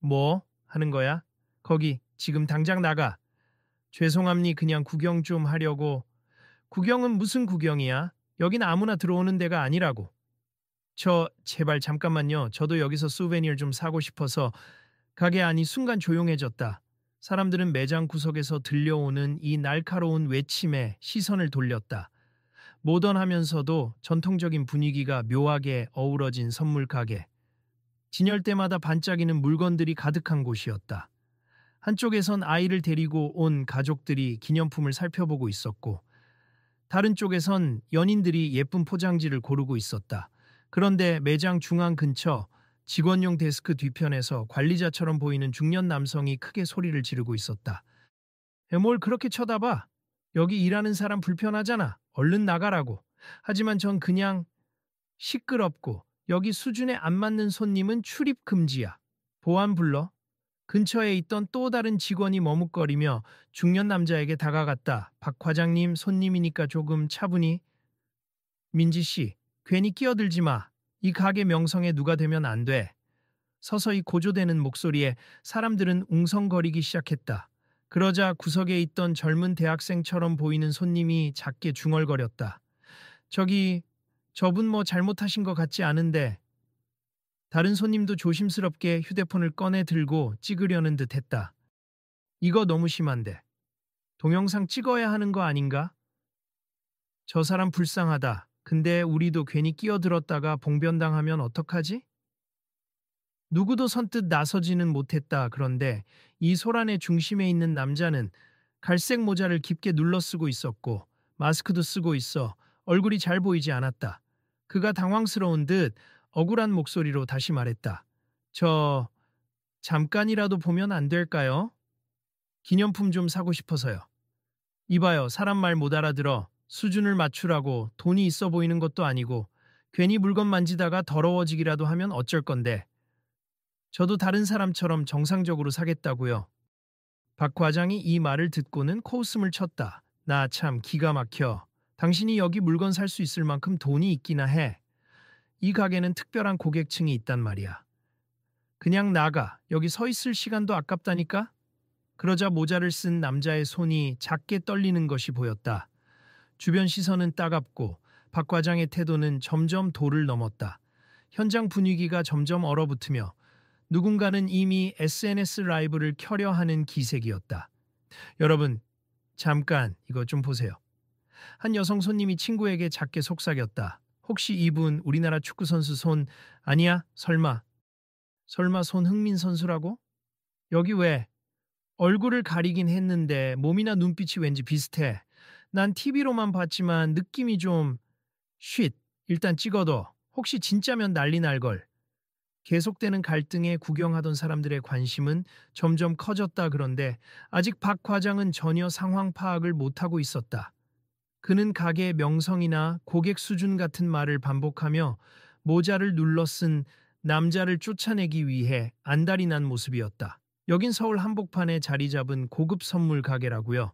뭐 하는 거야? 거기 지금 당장 나가. 죄송합니 그냥 구경 좀 하려고. 구경은 무슨 구경이야? 여긴 아무나 들어오는 데가 아니라고. 제발 잠깐만요. 저도 여기서 수베니어 좀 사고 싶어서. 가게 안이 순간 조용해졌다. 사람들은 매장 구석에서 들려오는 이 날카로운 외침에 시선을 돌렸다. 모던하면서도 전통적인 분위기가 묘하게 어우러진 선물 가게. 진열대마다 반짝이는 물건들이 가득한 곳이었다. 한쪽에선 아이를 데리고 온 가족들이 기념품을 살펴보고 있었고, 다른 쪽에선 연인들이 예쁜 포장지를 고르고 있었다. 그런데 매장 중앙 근처 직원용 데스크 뒤편에서 관리자처럼 보이는 중년 남성이 크게 소리를 지르고 있었다. 뭘 그렇게 쳐다봐? 여기 일하는 사람 불편하잖아. 얼른 나가라고. 하지만 전 그냥 시끄럽고 여기 수준에 안 맞는 손님은 출입 금지야. 보안 불러. 근처에 있던 또 다른 직원이 머뭇거리며 중년 남자에게 다가갔다. 박 과장님 손님이니까 조금 차분히. 민지 씨, 괜히 끼어들지 마. 이 가게 명성에 누가 되면 안 돼. 서서히 고조되는 목소리에 사람들은 웅성거리기 시작했다. 그러자 구석에 있던 젊은 대학생처럼 보이는 손님이 작게 중얼거렸다. 저기, 저분 뭐 잘못하신 것 같지 않은데. 다른 손님도 조심스럽게 휴대폰을 꺼내 들고 찍으려는 듯 했다. 이거 너무 심한데. 동영상 찍어야 하는 거 아닌가? 저 사람 불쌍하다. 근데 우리도 괜히 끼어들었다가 봉변당하면 어떡하지? 누구도 선뜻 나서지는 못했다. 그런데 이 소란의 중심에 있는 남자는 갈색 모자를 깊게 눌러쓰고 있었고 마스크도 쓰고 있어 얼굴이 잘 보이지 않았다. 그가 당황스러운 듯 억울한 목소리로 다시 말했다. 저 잠깐이라도 보면 안 될까요? 기념품 좀 사고 싶어서요. 이봐요, 사람 말 못 알아들어. 수준을 맞추라고. 돈이 있어 보이는 것도 아니고 괜히 물건 만지다가 더러워지기라도 하면 어쩔 건데. 저도 다른 사람처럼 정상적으로 사겠다고요. 박 과장이 이 말을 듣고는 코웃음을 쳤다. 나 참 기가 막혀. 당신이 여기 물건 살 수 있을 만큼 돈이 있기나 해. 이 가게는 특별한 고객층이 있단 말이야. 그냥 나가. 여기 서 있을 시간도 아깝다니까? 그러자 모자를 쓴 남자의 손이 작게 떨리는 것이 보였다. 주변 시선은 따갑고 박 과장의 태도는 점점 도를 넘었다. 현장 분위기가 점점 얼어붙으며 누군가는 이미 SNS 라이브를 켜려 하는 기색이었다. 여러분, 잠깐 이것 좀 보세요. 한 여성 손님이 친구에게 작게 속삭였다. 혹시 이분 우리나라 축구선수 아니야? 설마 손흥민 선수라고? 여기 왜? 얼굴을 가리긴 했는데 몸이나 눈빛이 왠지 비슷해. 난 TV로만 봤지만 느낌이 좀... 일단 찍어둬. 혹시 진짜면 난리 날걸. 계속되는 갈등에 구경하던 사람들의 관심은 점점 커졌다. 그런데 아직 박 과장은 전혀 상황 파악을 못하고 있었다. 그는 가게의 명성이나 고객 수준 같은 말을 반복하며 모자를 눌러 쓴 남자를 쫓아내기 위해 안달이 난 모습이었다. 여긴 서울 한복판에 자리 잡은 고급 선물 가게라고요.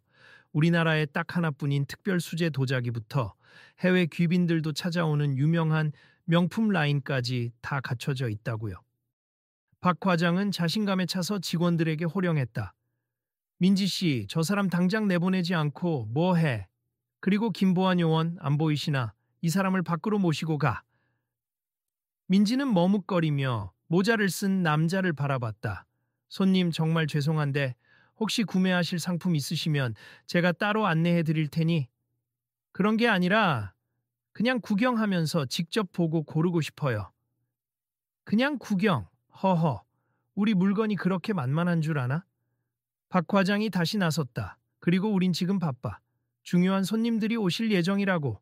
우리나라에 딱 하나뿐인 특별 수제 도자기부터 해외 귀빈들도 찾아오는 유명한 명품 라인까지 다 갖춰져 있다고요. 박 과장은 자신감에 차서 직원들에게 호령했다. 민지 씨, 저 사람 당장 내보내지 않고 뭐 해? 그리고 김보안 요원 안 보이시나? 이 사람을 밖으로 모시고 가. 민지는 머뭇거리며 모자를 쓴 남자를 바라봤다. 손님 정말 죄송한데 혹시 구매하실 상품 있으시면 제가 따로 안내해 드릴 테니. 그런 게 아니라 그냥 구경하면서 직접 보고 고르고 싶어요. 그냥 구경. 허허. 우리 물건이 그렇게 만만한 줄 아나? 박 과장이 다시 나섰다. 그리고 우린 지금 바빠. 중요한 손님들이 오실 예정이라고.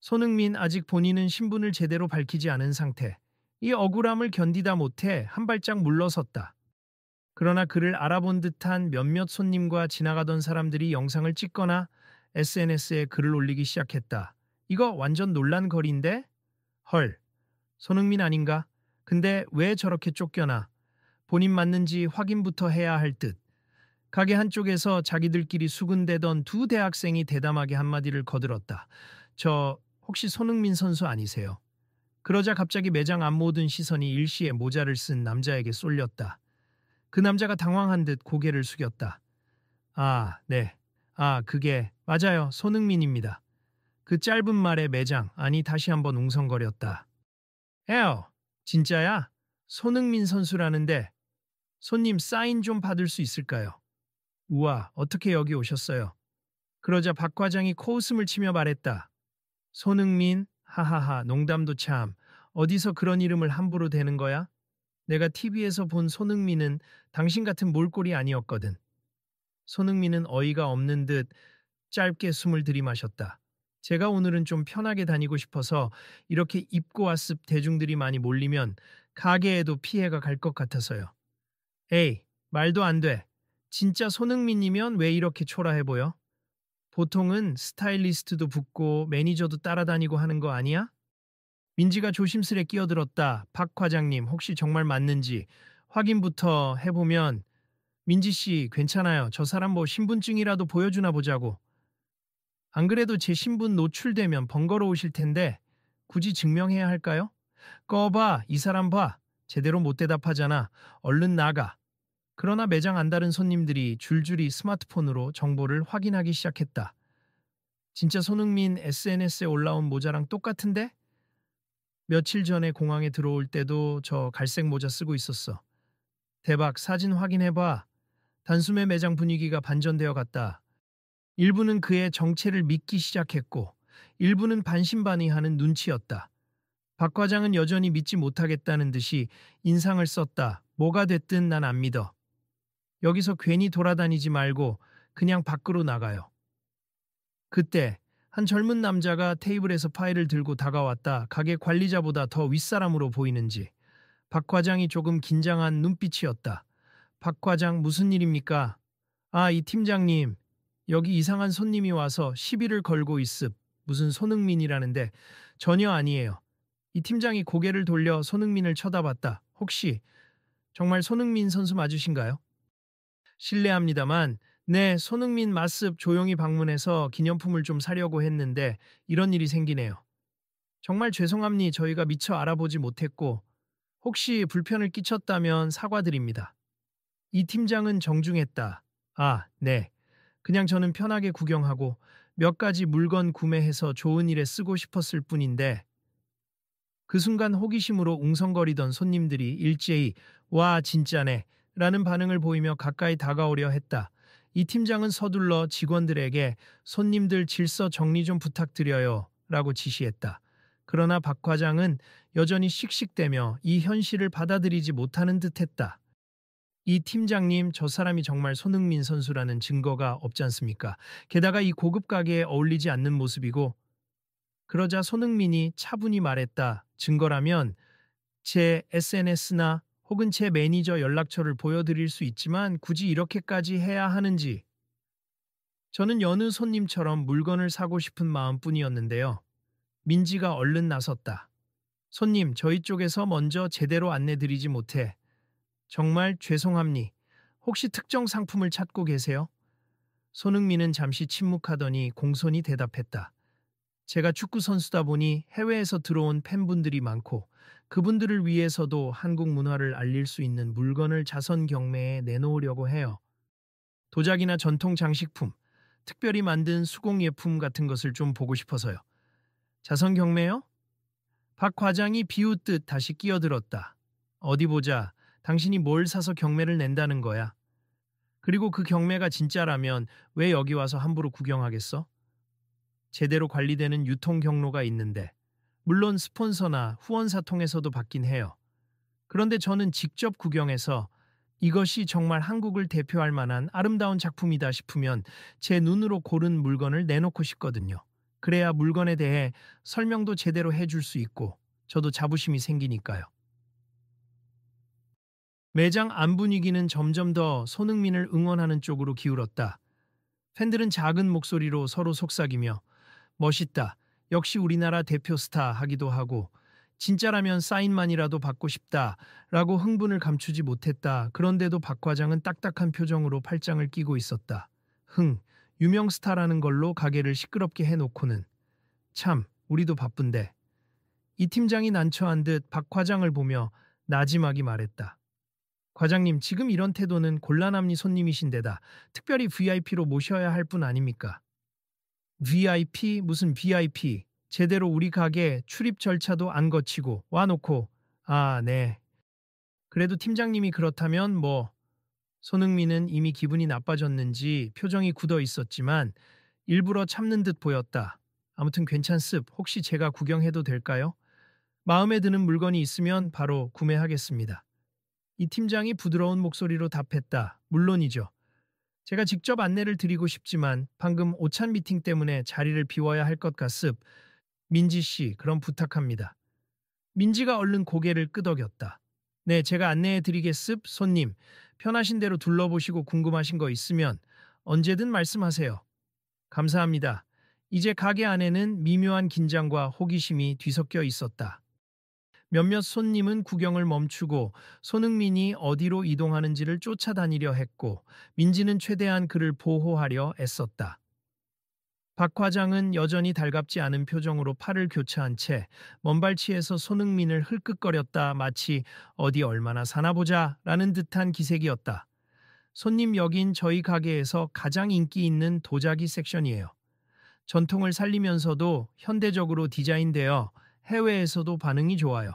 손흥민 아직 본인은 신분을 제대로 밝히지 않은 상태. 이 억울함을 견디다 못해 한 발짝 물러섰다. 그러나 그를 알아본 듯한 몇몇 손님과 지나가던 사람들이 영상을 찍거나 SNS에 글을 올리기 시작했다. 이거 완전 논란거리인데? 헐, 손흥민 아닌가? 근데 왜 저렇게 쫓겨나? 본인 맞는지 확인부터 해야 할 듯. 가게 한쪽에서 자기들끼리 수군대던 두 대학생이 대담하게 한마디를 거들었다. 저 혹시 손흥민 선수 아니세요? 그러자 갑자기 매장 앞 모든 시선이 일시에 모자를 쓴 남자에게 쏠렸다. 그 남자가 당황한 듯 고개를 숙였다. 아, 네. 아, 그게 맞아요. 손흥민입니다. 그 짧은 말에 매장, 아니 다시 한번 웅성거렸다. 에어, 진짜야? 손흥민 선수라는데 손님 사인 좀 받을 수 있을까요? 우와, 어떻게 여기 오셨어요? 그러자 박 과장이 코웃음을 치며 말했다. 손흥민? 하하하, 농담도 참. 어디서 그런 이름을 함부로 대는 거야? 내가 TV에서 본 손흥민은 당신 같은 몰골이 아니었거든. 손흥민은 어이가 없는 듯 짧게 숨을 들이마셨다. 제가 오늘은 좀 편하게 다니고 싶어서 이렇게 입고 왔습. 대중들이 많이 몰리면 가게에도 피해가 갈 것 같아서요. 에이, 말도 안 돼. 진짜 손흥민이면 왜 이렇게 초라해 보여? 보통은 스타일리스트도 붙고 매니저도 따라다니고 하는 거 아니야? 민지가 조심스레 끼어들었다. 박 과장님, 혹시 정말 맞는지 확인부터 해보면. 민지 씨, 괜찮아요. 저 사람 뭐 신분증이라도 보여주나 보자고. 안 그래도 제 신분 노출되면 번거로우실 텐데 굳이 증명해야 할까요? 꺼봐, 이 사람 봐. 제대로 못 대답하잖아. 얼른 나가. 그러나 매장 안다른 손님들이 줄줄이 스마트폰으로 정보를 확인하기 시작했다. 진짜 손흥민 SNS에 올라온 모자랑 똑같은데? 며칠 전에 공항에 들어올 때도 저 갈색 모자 쓰고 있었어. 대박, 사진 확인해봐. 단숨에 매장 분위기가 반전되어 갔다. 일부는 그의 정체를 믿기 시작했고, 일부는 반신반의하는 눈치였다. 박 과장은 여전히 믿지 못하겠다는 듯이 인상을 썼다. 뭐가 됐든 난 안 믿어. 여기서 괜히 돌아다니지 말고 그냥 밖으로 나가요. 그때 한 젊은 남자가 테이블에서 파일을 들고 다가왔다. 가게 관리자보다 더 윗사람으로 보이는지. 박 과장이 조금 긴장한 눈빛이었다. 박 과장, 무슨 일입니까? 아, 이 팀장님. 여기 이상한 손님이 와서 시비를 걸고 있습. 무슨 손흥민이라는데 전혀 아니에요. 이 팀장이 고개를 돌려 손흥민을 쳐다봤다. 혹시 정말 손흥민 선수 맞으신가요? 실례합니다만, 네, 손흥민 맞습. 조용히 방문해서 기념품을 좀 사려고 했는데 이런 일이 생기네요. 정말 죄송합니. 저희가 미처 알아보지 못했고 혹시 불편을 끼쳤다면 사과드립니다. 이 팀장은 정중했다. 아, 네. 그냥 저는 편하게 구경하고 몇 가지 물건 구매해서 좋은 일에 쓰고 싶었을 뿐인데. 그 순간 호기심으로 웅성거리던 손님들이 일제히 와, 진짜네 라는 반응을 보이며 가까이 다가오려 했다. 이 팀장은 서둘러 직원들에게 손님들 질서 정리 좀 부탁드려요 라고 지시했다. 그러나 박 과장은 여전히 씩씩대며 이 현실을 받아들이지 못하는 듯했다. 이 팀장님, 저 사람이 정말 손흥민 선수라는 증거가 없지 않습니까? 게다가 이 고급 가게에 어울리지 않는 모습이고. 그러자 손흥민이 차분히 말했다. 증거라면 제 SNS나 혹은 제 매니저 연락처를 보여드릴 수 있지만 굳이 이렇게까지 해야 하는지. 저는 여느 손님처럼 물건을 사고 싶은 마음뿐이었는데요. 민지가 얼른 나섰다. 손님, 저희 쪽에서 먼저 제대로 안내드리지 못해 정말 죄송합니. 혹시 특정 상품을 찾고 계세요? 손흥민은 잠시 침묵하더니 공손히 대답했다. 제가 축구 선수다 보니 해외에서 들어온 팬분들이 많고 그분들을 위해서도 한국 문화를 알릴 수 있는 물건을 자선 경매에 내놓으려고 해요. 도자기나 전통 장식품, 특별히 만든 수공 예품 같은 것을 좀 보고 싶어서요. 자선 경매요? 박 과장이 비웃듯 다시 끼어들었다. 어디 보자. 당신이 뭘 사서 경매를 낸다는 거야. 그리고 그 경매가 진짜라면 왜 여기 와서 함부로 구경하겠어? 제대로 관리되는 유통 경로가 있는데, 물론 스폰서나 후원사 통해서도 받긴 해요. 그런데 저는 직접 구경해서 이것이 정말 한국을 대표할 만한 아름다운 작품이다 싶으면 제 눈으로 고른 물건을 내놓고 싶거든요. 그래야 물건에 대해 설명도 제대로 해줄 수 있고 저도 자부심이 생기니까요. 매장 안 분위기는 점점 더 손흥민을 응원하는 쪽으로 기울었다. 팬들은 작은 목소리로 서로 속삭이며 멋있다, 역시 우리나라 대표 스타 하기도 하고 진짜라면 사인만이라도 받고 싶다 라고 흥분을 감추지 못했다. 그런데도 박 과장은 딱딱한 표정으로 팔짱을 끼고 있었다. 유명 스타라는 걸로 가게를 시끄럽게 해놓고는. 참, 우리도 바쁜데. 이 팀장이 난처한 듯 박 과장을 보며 나지막이 말했다. 과장님, 지금 이런 태도는 곤란함니 손님이신데다 특별히 VIP로 모셔야 할 분 아닙니까? VIP? 무슨 VIP? 제대로 우리 가게 출입 절차도 안 거치고 와놓고. 아, 네. 그래도 팀장님이 그렇다면 뭐. 손흥민은 이미 기분이 나빠졌는지 표정이 굳어 있었지만 일부러 참는 듯 보였다. 아무튼 괜찮습. 혹시 제가 구경해도 될까요? 마음에 드는 물건이 있으면 바로 구매하겠습니다. 이 팀장이 부드러운 목소리로 답했다. 물론이죠. 제가 직접 안내를 드리고 싶지만 방금 오찬 미팅 때문에 자리를 비워야 할 것 같습. 민지 씨, 그럼 부탁합니다. 민지가 얼른 고개를 끄덕였다. 네, 제가 안내해 드리겠습. 손님, 편하신 대로 둘러보시고 궁금하신 거 있으면 언제든 말씀하세요. 감사합니다. 이제 가게 안에는 미묘한 긴장과 호기심이 뒤섞여 있었다. 몇몇 손님은 구경을 멈추고 손흥민이 어디로 이동하는지를 쫓아다니려 했고 민지는 최대한 그를 보호하려 애썼다. 박 과장은 여전히 달갑지 않은 표정으로 팔을 교차한 채 먼발치에서 손흥민을 흘끗거렸다. 마치 어디 얼마나 사나 보자 라는 듯한 기색이었다. 손님, 여긴 저희 가게에서 가장 인기 있는 도자기 섹션이에요. 전통을 살리면서도 현대적으로 디자인되어 해외에서도 반응이 좋아요.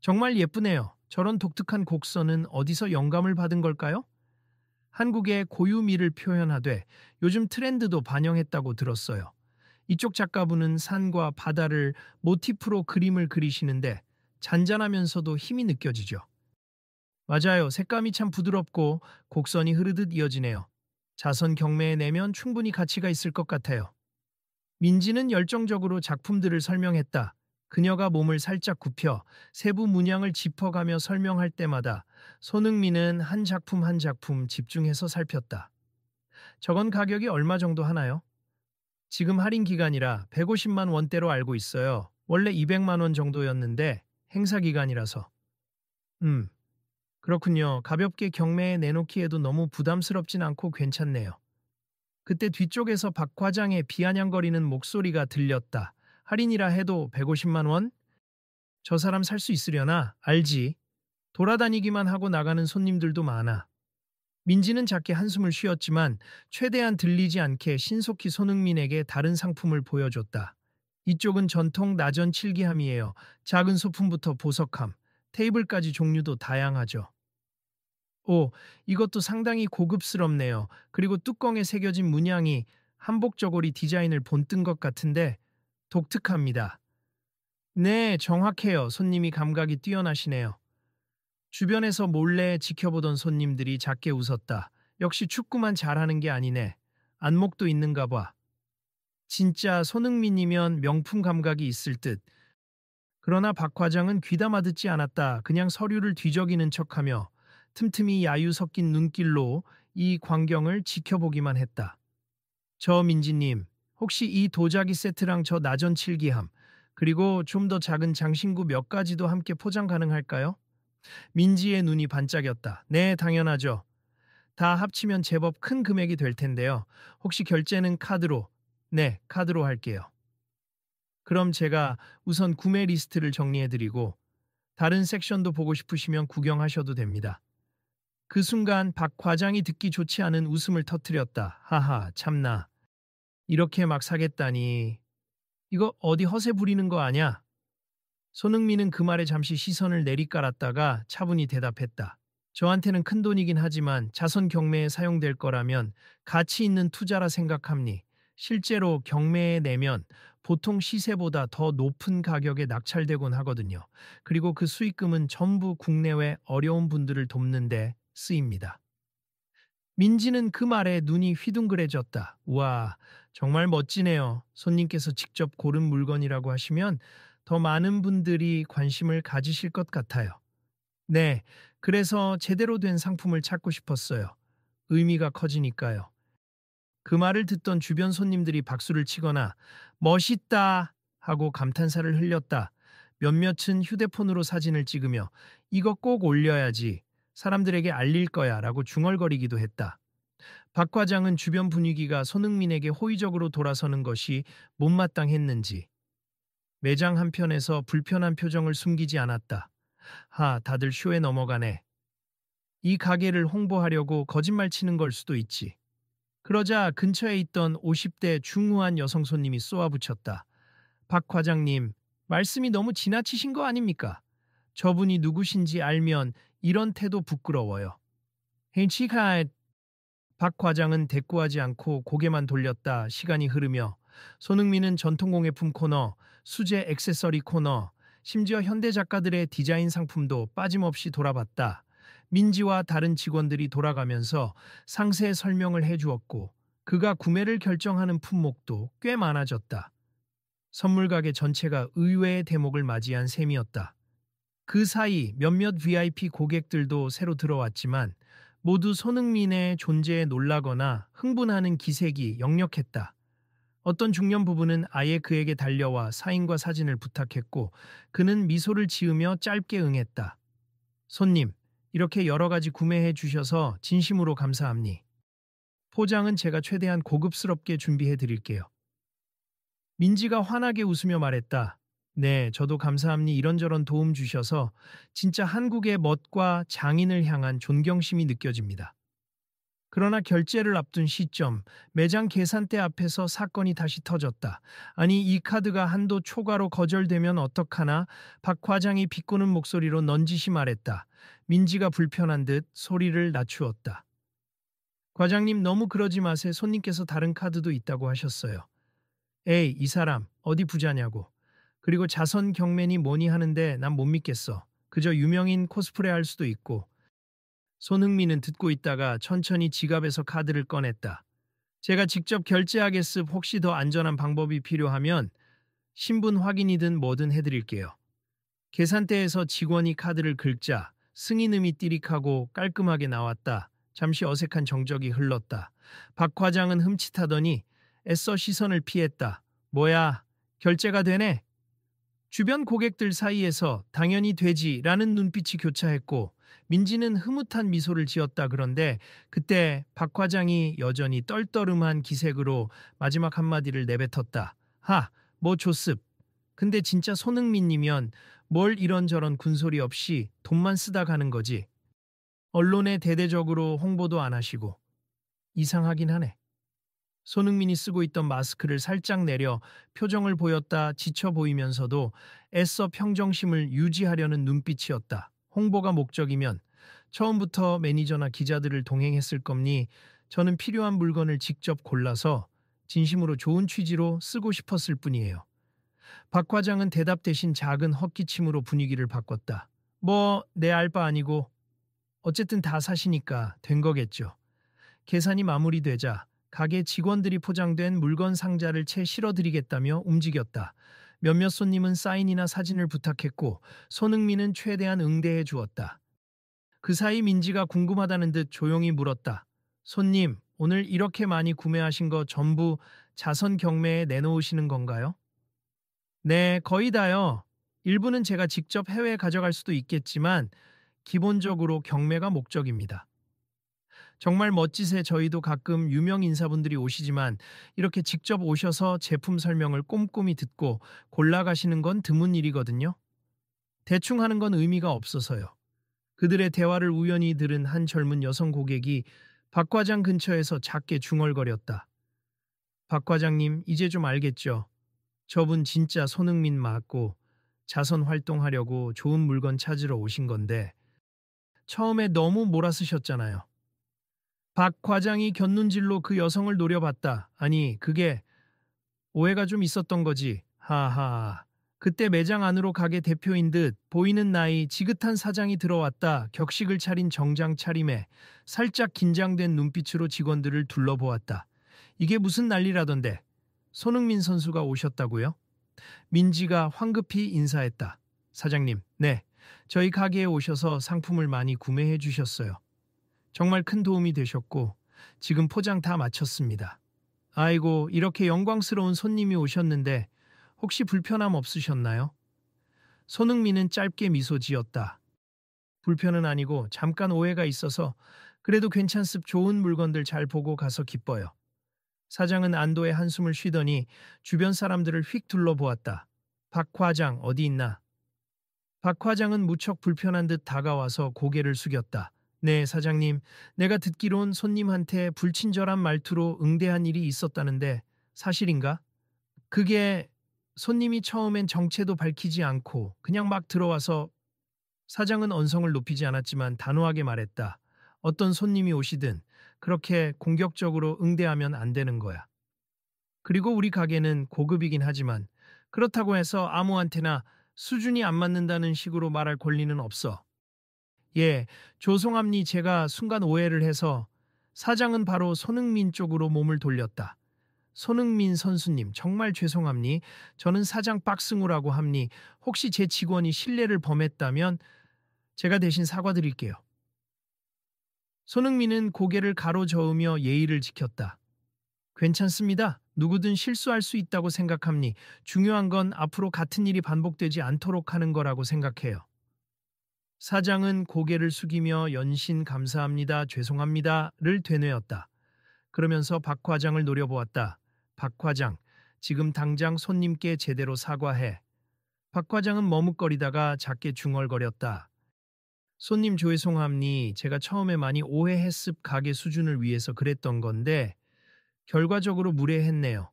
정말 예쁘네요. 저런 독특한 곡선은 어디서 영감을 받은 걸까요? 한국의 고유미를 표현하되 요즘 트렌드도 반영했다고 들었어요. 이쪽 작가분은 산과 바다를 모티프로 그림을 그리시는데 잔잔하면서도 힘이 느껴지죠. 맞아요. 색감이 참 부드럽고 곡선이 흐르듯 이어지네요. 자선 경매에 내면 충분히 가치가 있을 것 같아요. 민지는 열정적으로 작품들을 설명했다. 그녀가 몸을 살짝 굽혀 세부 문양을 짚어가며 설명할 때마다 손흥민은 한 작품 한 작품 집중해서 살폈다. 저건 가격이 얼마 정도 하나요? 지금 할인 기간이라 150만 원대로 알고 있어요. 원래 200만 원 정도였는데 행사 기간이라서. 음, 그렇군요. 가볍게 경매에 내놓기에도 너무 부담스럽진 않고 괜찮네요. 그때 뒤쪽에서 박 과장의 비아냥거리는 목소리가 들렸다. 할인이라 해도 150만 원? 저 사람 살 수 있으려나? 알지. 돌아다니기만 하고 나가는 손님들도 많아. 민지는 작게 한숨을 쉬었지만 최대한 들리지 않게 신속히 손흥민에게 다른 상품을 보여줬다. 이쪽은 전통 나전 칠기함이에요. 작은 소품부터 보석함, 테이블까지 종류도 다양하죠. 오, 이것도 상당히 고급스럽네요. 그리고 뚜껑에 새겨진 문양이 한복 저고리 디자인을 본뜬 것 같은데 독특합니다. 네, 정확해요. 손님이 감각이 뛰어나시네요. 주변에서 몰래 지켜보던 손님들이 작게 웃었다. 역시 축구만 잘하는 게 아니네. 안목도 있는가 봐. 진짜 손흥민이면 명품 감각이 있을 듯. 그러나 박 과장은 귀담아 듣지 않았다. 그냥 서류를 뒤적이는 척하며 틈틈이 야유 섞인 눈길로 이 광경을 지켜보기만 했다. 저 민지님, 혹시 이 도자기 세트랑 저 나전 칠기함, 그리고 좀 더 작은 장신구 몇 가지도 함께 포장 가능할까요? 민지의 눈이 반짝였다. 네, 당연하죠. 다 합치면 제법 큰 금액이 될 텐데요. 혹시 결제는 카드로? 네, 카드로 할게요. 그럼 제가 우선 구매 리스트를 정리해드리고 다른 섹션도 보고 싶으시면 구경하셔도 됩니다. 그 순간 박 과장이 듣기 좋지 않은 웃음을 터뜨렸다. 하하, 참나. 이렇게 막 사겠다니. 이거 어디 허세 부리는 거 아냐? 손흥민은 그 말에 잠시 시선을 내리깔았다가 차분히 대답했다. 저한테는 큰돈이긴 하지만 자선 경매에 사용될 거라면 가치 있는 투자라 생각합니. 실제로 경매에 내면 보통 시세보다 더 높은 가격에 낙찰되곤 하거든요. 그리고 그 수익금은 전부 국내외 어려운 분들을 돕는데 쓰입니다. 민지는 그 말에 눈이 휘둥그레졌다. 우와, 정말 멋지네요. 손님께서 직접 고른 물건이라고 하시면 더 많은 분들이 관심을 가지실 것 같아요. 네, 그래서 제대로 된 상품을 찾고 싶었어요. 의미가 커지니까요. 그 말을 듣던 주변 손님들이 박수를 치거나 멋있다 하고 감탄사를 흘렸다. 몇몇은 휴대폰으로 사진을 찍으며 이거 꼭 올려야지, 사람들에게 알릴 거야 라고 중얼거리기도 했다. 박 과장은 주변 분위기가 손흥민에게 호의적으로 돌아서는 것이 못마땅했는지 매장 한편에서 불편한 표정을 숨기지 않았다. 하, 다들 쇼에 넘어가네. 이 가게를 홍보하려고 거짓말 치는 걸 수도 있지. 그러자 근처에 있던 50대 중후한 여성 손님이 쏘아붙였다. 박 과장님, 말씀이 너무 지나치신 거 아닙니까? 저분이 누구신지 알면 이런 태도 부끄러워요. 헨치카 박 과장은 대꾸하지 않고 고개만 돌렸다. 시간이 흐르며 손흥민은 전통공예품 코너, 수제 액세서리 코너, 심지어 현대 작가들의 디자인 상품도 빠짐없이 돌아봤다. 민지와 다른 직원들이 돌아가면서 상세 설명을 해주었고 그가 구매를 결정하는 품목도 꽤 많아졌다. 선물 가게 전체가 의외의 대목을 맞이한 셈이었다. 그 사이 몇몇 VIP 고객들도 새로 들어왔지만 모두 손흥민의 존재에 놀라거나 흥분하는 기색이 역력했다. 어떤 중년 부부는 아예 그에게 달려와 사인과 사진을 부탁했고 그는 미소를 지으며 짧게 응했다. 손님, 이렇게 여러 가지 구매해 주셔서 진심으로 감사합니. 포장은 제가 최대한 고급스럽게 준비해 드릴게요. 민지가 환하게 웃으며 말했다. 네, 저도 감사합니. 이런저런 도움 주셔서 진짜 한국의 멋과 장인을 향한 존경심이 느껴집니다. 그러나 결제를 앞둔 시점, 매장 계산대 앞에서 사건이 다시 터졌다. 아니, 이 카드가 한도 초과로 거절되면 어떡하나? 박 과장이 비꼬는 목소리로 넌지시 말했다. 민지가 불편한 듯 소리를 낮추었다. 과장님, 너무 그러지 마세요. 손님께서 다른 카드도 있다고 하셨어요. 에이, 이 사람 어디 부자냐고. 그리고 자선 경매니 뭐니 하는데 난 못 믿겠어. 그저 유명인 코스프레 할 수도 있고. 손흥민은 듣고 있다가 천천히 지갑에서 카드를 꺼냈다. 제가 직접 결제하겠습. 혹시 더 안전한 방법이 필요하면 신분 확인이든 뭐든 해드릴게요. 계산대에서 직원이 카드를 긁자 승인음이 띠릭하고 깔끔하게 나왔다. 잠시 어색한 정적이 흘렀다. 박 과장은 흠칫하더니 애써 시선을 피했다. 뭐야, 결제가 되네? 주변 고객들 사이에서 당연히 되지라는 눈빛이 교차했고 민지는 흐뭇한 미소를 지었다. 그런데 그때 박 과장이 여전히 떨떠름한 기색으로 마지막 한마디를 내뱉었다. 하, 뭐 좋습. 근데 진짜 손흥민이면 뭘 이런저런 군소리 없이 돈만 쓰다 가는 거지. 언론에 대대적으로 홍보도 안 하시고. 이상하긴 하네. 손흥민이 쓰고 있던 마스크를 살짝 내려 표정을 보였다. 지쳐 보이면서도 애써 평정심을 유지하려는 눈빛이었다. 홍보가 목적이면 처음부터 매니저나 기자들을 동행했을 겁니. 저는 필요한 물건을 직접 골라서 진심으로 좋은 취지로 쓰고 싶었을 뿐이에요. 박 과장은 대답 대신 작은 헛기침으로 분위기를 바꿨다. 뭐 내 알 바 아니고 어쨌든 다 사시니까 된 거겠죠. 계산이 마무리되자 가게 직원들이 포장된 물건 상자를 채 실어드리겠다며 움직였다. 몇몇 손님은 사인이나 사진을 부탁했고 손흥민은 최대한 응대해 주었다. 그 사이 민지가 궁금하다는 듯 조용히 물었다. 손님, 오늘 이렇게 많이 구매하신 거 전부 자선 경매에 내놓으시는 건가요? 네, 거의 다요. 일부는 제가 직접 해외에 가져갈 수도 있겠지만 기본적으로 경매가 목적입니다. 정말 멋지세. 저희도 가끔 유명 인사분들이 오시지만 이렇게 직접 오셔서 제품 설명을 꼼꼼히 듣고 골라가시는 건 드문 일이거든요. 대충 하는 건 의미가 없어서요. 그들의 대화를 우연히 들은 한 젊은 여성 고객이 박 과장 근처에서 작게 중얼거렸다. 박 과장님, 이제 좀 알겠죠? 저분 진짜 손흥민 맞고 자선 활동하려고 좋은 물건 찾으러 오신 건데 처음에 너무 몰아쓰셨잖아요. 박 과장이 곁눈질로 그 여성을 노려봤다. 아니, 그게 오해가 좀 있었던 거지. 하하. 그때 매장 안으로 가게 대표인 듯 보이는 나이 지긋한 사장이 들어왔다. 격식을 차린 정장 차림에 살짝 긴장된 눈빛으로 직원들을 둘러보았다. 이게 무슨 난리라던데. 손흥민 선수가 오셨다고요? 민지가 황급히 인사했다. 사장님, 네. 저희 가게에 오셔서 상품을 많이 구매해 주셨어요. 정말 큰 도움이 되셨고 지금 포장 다 마쳤습니다. 아이고, 이렇게 영광스러운 손님이 오셨는데 혹시 불편함 없으셨나요? 손흥민은 짧게 미소 지었다. 불편은 아니고 잠깐 오해가 있어서 그래도 괜찮습. 좋은 물건들 잘 보고 가서 기뻐요. 사장은 안도의 한숨을 쉬더니 주변 사람들을 휙 둘러보았다. 박 과장 어디 있나? 박 과장은 무척 불편한 듯 다가와서 고개를 숙였다. 네, 사장님. 내가 듣기론 손님한테 불친절한 말투로 응대한 일이 있었다는데 사실인가? 그게 손님이 처음엔 정체도 밝히지 않고 그냥 막 들어와서 사장은 언성을 높이지 않았지만 단호하게 말했다. 어떤 손님이 오시든 그렇게 공격적으로 응대하면 안 되는 거야. 그리고 우리 가게는 고급이긴 하지만 그렇다고 해서 아무한테나 수준이 안 맞는다는 식으로 말할 권리는 없어. 예, 죄송합니 제가 순간 오해를 해서 사장은 바로 손흥민 쪽으로 몸을 돌렸다. 손흥민 선수님 정말 죄송합니. 저는 사장 박승우라고 합니. 혹시 제 직원이 신뢰를 범했다면 제가 대신 사과드릴게요. 손흥민은 고개를 가로저으며 예의를 지켰다. 괜찮습니다. 누구든 실수할 수 있다고 생각합니. 중요한 건 앞으로 같은 일이 반복되지 않도록 하는 거라고 생각해요. 사장은 고개를 숙이며 연신 감사합니다, 죄송합니다를 되뇌었다. 그러면서 박 과장을 노려보았다. 박 과장, 지금 당장 손님께 제대로 사과해. 박 과장은 머뭇거리다가 작게 중얼거렸다. 손님 죄송합니. 제가 처음에 많이 오해했습 가게 수준을 위해서 그랬던 건데 결과적으로 무례했네요.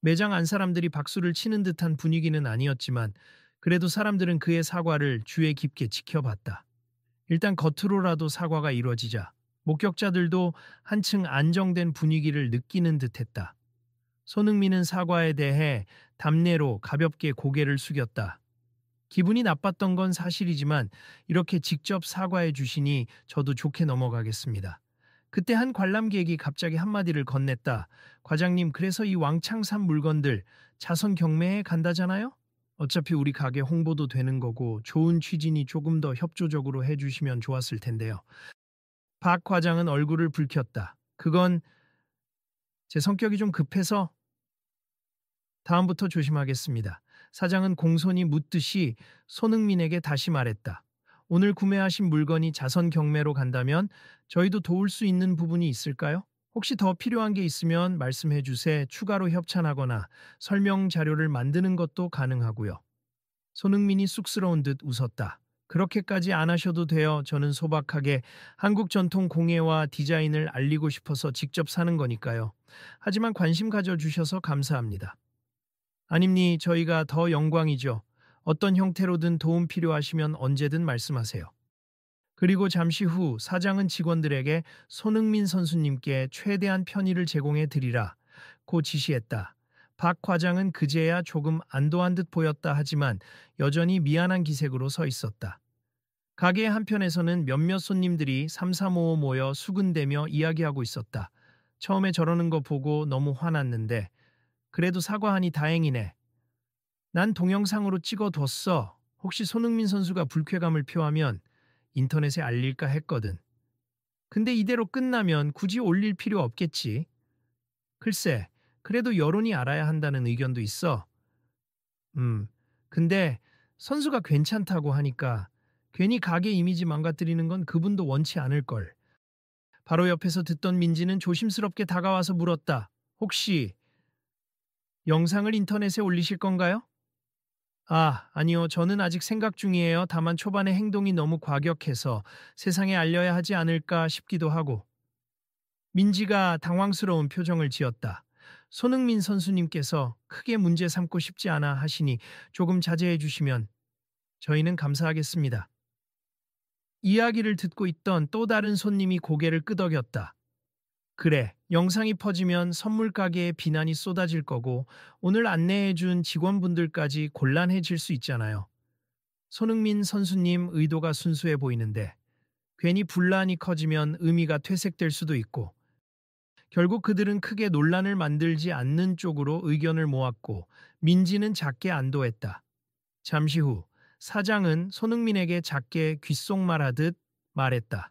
매장 안 사람들이 박수를 치는 듯한 분위기는 아니었지만 그래도 사람들은 그의 사과를 주의 깊게 지켜봤다. 일단 겉으로라도 사과가 이루어지자 목격자들도 한층 안정된 분위기를 느끼는 듯했다. 손흥민은 사과에 대해 답례로 가볍게 고개를 숙였다. 기분이 나빴던 건 사실이지만 이렇게 직접 사과해 주시니 저도 좋게 넘어가겠습니다. 그때 한 관람객이 갑자기 한마디를 건넸다. 과장님, 그래서 이 왕창 산 물건들 자선 경매에 간다잖아요? 어차피 우리 가게 홍보도 되는 거고 좋은 취지니 조금 더 협조적으로 해주시면 좋았을 텐데요. 박 과장은 얼굴을 붉혔다. 그건 제 성격이 좀 급해서 다음부터 조심하겠습니다. 사장은 공손히 묻듯이 손흥민에게 다시 말했다. 오늘 구매하신 물건이 자선 경매로 간다면 저희도 도울 수 있는 부분이 있을까요? 혹시 더 필요한 게 있으면 말씀해 주세. 추가로 협찬하거나 설명 자료를 만드는 것도 가능하고요. 손흥민이 쑥스러운 듯 웃었다. 그렇게까지 안 하셔도 돼요. 저는 소박하게 한국 전통 공예와 디자인을 알리고 싶어서 직접 사는 거니까요. 하지만 관심 가져주셔서 감사합니다. 아닙니, 저희가 더 영광이죠. 어떤 형태로든 도움 필요하시면 언제든 말씀하세요. 그리고 잠시 후 사장은 직원들에게 손흥민 선수님께 최대한 편의를 제공해 드리라 고 지시했다. 박 과장은 그제야 조금 안도한 듯 보였다 하지만 여전히 미안한 기색으로 서 있었다. 가게 한편에서는 몇몇 손님들이 삼삼오오 모여 수근대며 이야기하고 있었다. 처음에 저러는 거 보고 너무 화났는데 그래도 사과하니 다행이네. 난 동영상으로 찍어뒀어. 혹시 손흥민 선수가 불쾌감을 표하면 인터넷에 알릴까 했거든. 근데 이대로 끝나면 굳이 올릴 필요 없겠지. 글쎄, 그래도 여론이 알아야 한다는 의견도 있어. 근데 선수가 괜찮다고 하니까 괜히 가게 이미지 망가뜨리는 건 그분도 원치 않을걸. 바로 옆에서 듣던 민지는 조심스럽게 다가와서 물었다. 혹시 영상을 인터넷에 올리실 건가요? 아, 아니요. 저는 아직 생각 중이에요. 다만 초반에 행동이 너무 과격해서 세상에 알려야 하지 않을까 싶기도 하고. 민지가 당황스러운 표정을 지었다. 손흥민 선수님께서 크게 문제 삼고 싶지 않아 하시니 조금 자제해 주시면 저희는 감사하겠습니다. 이야기를 듣고 있던 또 다른 손님이 고개를 끄덕였다. 그래, 영상이 퍼지면 선물 가게에 비난이 쏟아질 거고 오늘 안내해준 직원분들까지 곤란해질 수 있잖아요. 손흥민 선수님 의도가 순수해 보이는데 괜히 분란이 커지면 의미가 퇴색될 수도 있고 결국 그들은 크게 논란을 만들지 않는 쪽으로 의견을 모았고 민지는 작게 안도했다. 잠시 후 사장은 손흥민에게 작게 귓속말하듯 말했다.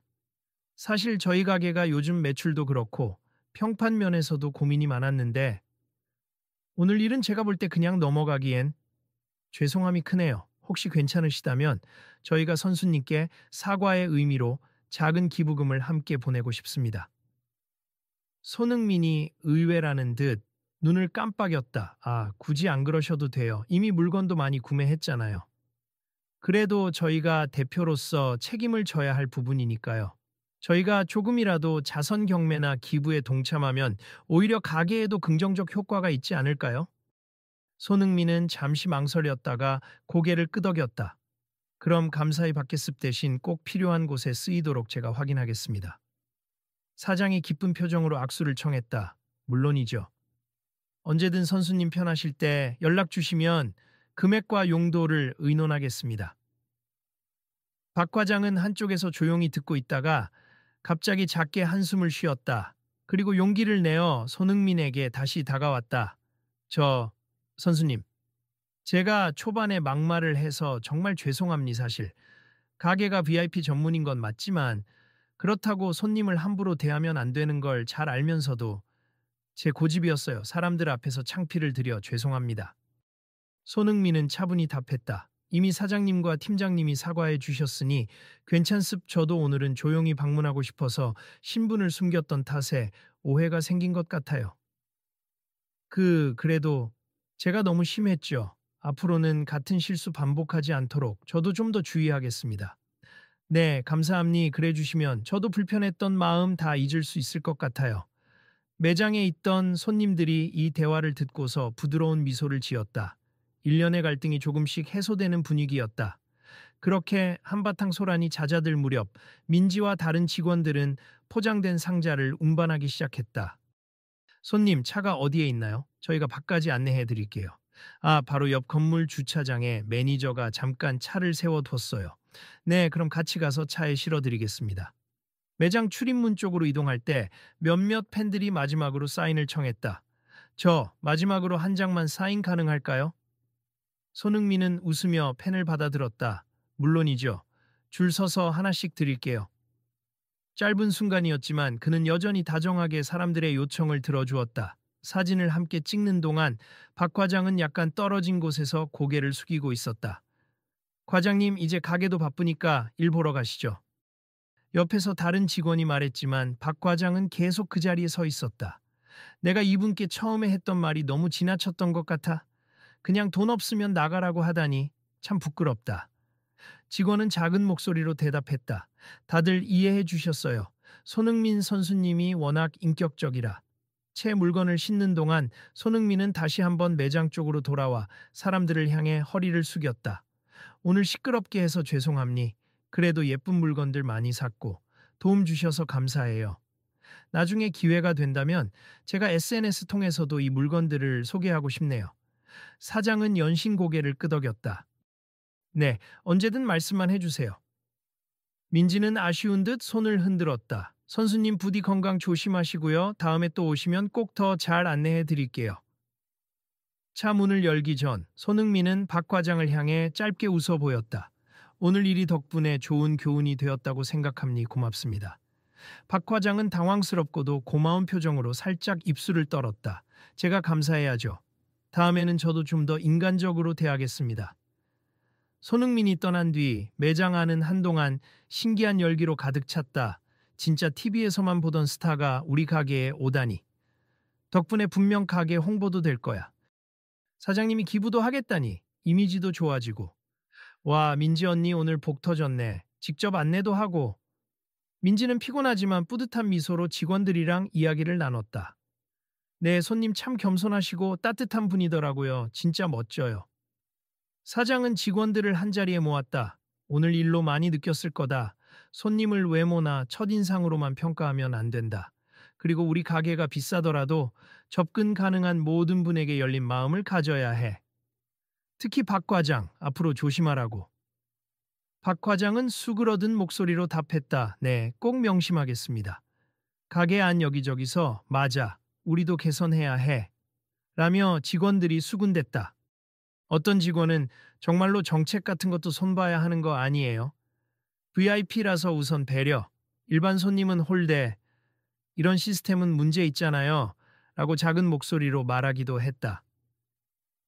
사실 저희 가게가 요즘 매출도 그렇고 평판 면에서도 고민이 많았는데 오늘 일은 제가 볼 때 그냥 넘어가기엔 죄송함이 크네요. 혹시 괜찮으시다면 저희가 선수님께 사과의 의미로 작은 기부금을 함께 보내고 싶습니다. 손흥민이 의외라는 듯 눈을 깜빡였다. 아, 굳이 안 그러셔도 돼요. 이미 물건도 많이 구매했잖아요. 그래도 저희가 대표로서 책임을 져야 할 부분이니까요. 저희가 조금이라도 자선 경매나 기부에 동참하면 오히려 가게에도 긍정적 효과가 있지 않을까요? 손흥민은 잠시 망설였다가 고개를 끄덕였다. 그럼 감사히 받겠습 대신 꼭 필요한 곳에 쓰이도록 제가 확인하겠습니다. 사장이 기쁜 표정으로 악수를 청했다. 물론이죠. 언제든 선수님 편하실 때 연락 주시면 금액과 용도를 의논하겠습니다. 박 과장은 한쪽에서 조용히 듣고 있다가 갑자기 작게 한숨을 쉬었다. 그리고 용기를 내어 손흥민에게 다시 다가왔다. 선수님, 제가 초반에 막말을 해서 정말 죄송합니다 사실. 가게가 VIP 전문인 건 맞지만 그렇다고 손님을 함부로 대하면 안 되는 걸 잘 알면서도 제 고집이었어요. 사람들 앞에서 창피를 드려 죄송합니다. 손흥민은 차분히 답했다. 이미 사장님과 팀장님이 사과해 주셨으니 괜찮습. 저도 오늘은 조용히 방문하고 싶어서 신분을 숨겼던 탓에 오해가 생긴 것 같아요. 그래도 제가 너무 심했죠. 앞으로는 같은 실수 반복하지 않도록 저도 좀 더 주의하겠습니다. 네, 감사합니. 그래 주시면 저도 불편했던 마음 다 잊을 수 있을 것 같아요. 매장에 있던 손님들이 이 대화를 듣고서 부드러운 미소를 지었다. 일련의 갈등이 조금씩 해소되는 분위기였다. 그렇게 한바탕 소란이 잦아들 무렵 민지와 다른 직원들은 포장된 상자를 운반하기 시작했다. 손님, 차가 어디에 있나요? 저희가 밖까지 안내해 드릴게요. 바로 옆 건물 주차장에 매니저가 잠깐 차를 세워뒀어요. 네, 그럼 같이 가서 차에 실어드리겠습니다. 매장 출입문 쪽으로 이동할 때 몇몇 팬들이 마지막으로 사인을 청했다. 마지막으로 한 장만 사인 가능할까요? 손흥민은 웃으며 펜을 받아들었다. 물론이죠. 줄 서서 하나씩 드릴게요. 짧은 순간이었지만 그는 여전히 다정하게 사람들의 요청을 들어주었다. 사진을 함께 찍는 동안 박 과장은 약간 떨어진 곳에서 고개를 숙이고 있었다. 과장님, 이제 가게도 바쁘니까 일 보러 가시죠. 옆에서 다른 직원이 말했지만 박 과장은 계속 그 자리에 서 있었다. 내가 이분께 처음에 했던 말이 너무 지나쳤던 것 같아. 그냥 돈 없으면 나가라고 하다니 참 부끄럽다. 직원은 작은 목소리로 대답했다. 다들 이해해 주셨어요. 손흥민 선수님이 워낙 인격적이라. 채 물건을 싣는 동안 손흥민은 다시 한번 매장 쪽으로 돌아와 사람들을 향해 허리를 숙였다. 오늘 시끄럽게 해서 죄송합니. 그래도 예쁜 물건들 많이 샀고 도움 주셔서 감사해요. 나중에 기회가 된다면 제가 SNS 통해서도 이 물건들을 소개하고 싶네요. 사장은 연신 고개를 끄덕였다. 네, 언제든 말씀만 해주세요. 민지는 아쉬운 듯 손을 흔들었다. 선수님 부디 건강 조심하시고요. 다음에 또 오시면 꼭 더 잘 안내해 드릴게요. 차 문을 열기 전 손흥민은 박 과장을 향해 짧게 웃어 보였다. 오늘 일이 덕분에 좋은 교훈이 되었다고 생각합니 고맙습니다. 박 과장은 당황스럽고도 고마운 표정으로 살짝 입술을 떨었다. 제가 감사해야죠. 다음에는 저도 좀 더 인간적으로 대하겠습니다. 손흥민이 떠난 뒤 매장 안은 한동안 신기한 열기로 가득 찼다. 진짜 TV에서만 보던 스타가 우리 가게에 오다니. 덕분에 분명 가게 홍보도 될 거야. 사장님이 기부도 하겠다니. 이미지도 좋아지고. 와, 민지 언니 오늘 복 터졌네. 직접 안내도 하고. 민지는 피곤하지만 뿌듯한 미소로 직원들이랑 이야기를 나눴다. 네, 손님 참 겸손하시고 따뜻한 분이더라고요. 진짜 멋져요. 사장은 직원들을 한자리에 모았다. 오늘 일로 많이 느꼈을 거다. 손님을 외모나 첫인상으로만 평가하면 안 된다. 그리고 우리 가게가 비싸더라도 접근 가능한 모든 분에게 열린 마음을 가져야 해. 특히 박 과장, 앞으로 조심하라고. 박 과장은 수그러든 목소리로 답했다. 네, 꼭 명심하겠습니다. 가게 안 여기저기서 맞아, 우리도 개선해야 해. 라며 직원들이 수군댔다. 어떤 직원은 정말로 정책 같은 것도 손봐야 하는 거 아니에요? VIP라서 우선 배려, 일반 손님은 홀대, 이런 시스템은 문제 있잖아요. 라고 작은 목소리로 말하기도 했다.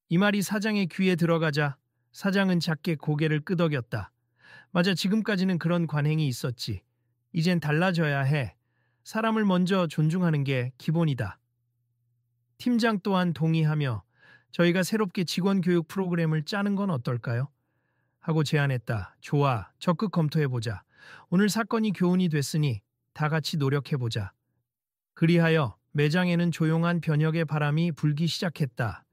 이 말이 사장의 귀에 들어가자 사장은 작게 고개를 끄덕였다. 맞아, 지금까지는 그런 관행이 있었지. 이젠 달라져야 해. 사람을 먼저 존중하는 게 기본이다. 팀장 또한 동의하며 저희가 새롭게 직원 교육 프로그램을 짜는 건 어떨까요? 하고 제안했다. 좋아, 적극 검토해보자. 오늘 사건이 교훈이 됐으니 다 같이 노력해보자. 그리하여 매장에는 조용한 변혁의 바람이 불기 시작했다.